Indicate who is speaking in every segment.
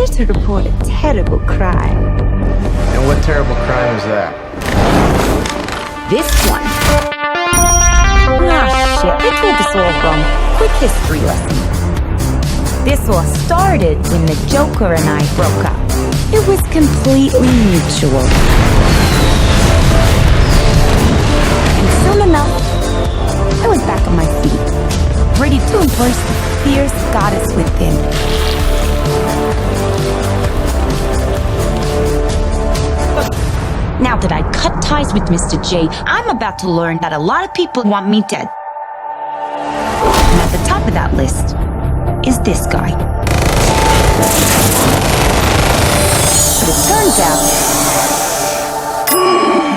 Speaker 1: here to report a terrible crime.
Speaker 2: And what terrible crime is that?
Speaker 1: This one. Ah, shit, they told us all wrong. Quick history lesson. This all started when the Joker and I broke up. It was completely mutual. And soon enough, I was back on my feet, ready to embrace the fierce goddess within. Now that I cut ties with Mr. J, I'm about to learn that a lot of people want me dead. And at the top of that list is this guy. But it turns out,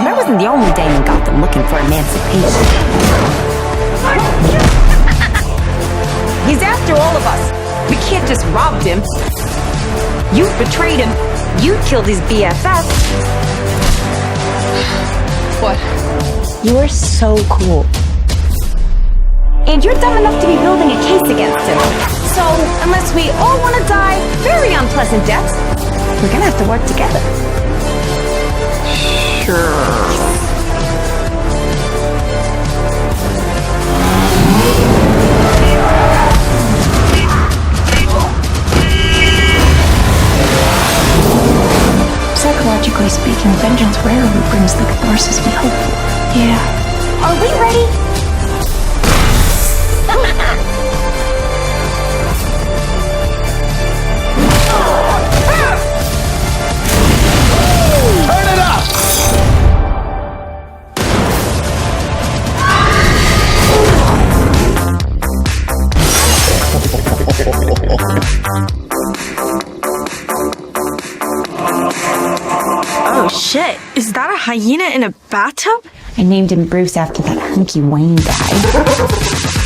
Speaker 1: I wasn't the only dame in Gotham looking for emancipation. He's after all of us. We can't just rob him. You betrayed him. You killed his BFF.
Speaker 3: What?
Speaker 1: You are so cool. And you're dumb enough to be building a case against him. So, unless we all want to die very unpleasant deaths, we're gonna have to work together.
Speaker 3: Sure.
Speaker 4: Psychologically speaking, vengeance rarely brings the catharsis we hope for. Yeah.
Speaker 1: Are we ready?
Speaker 2: Turn it up!
Speaker 4: Oh shit, is that a hyena in a bathtub?
Speaker 1: I named him Bruce after that hunky Wayne guy.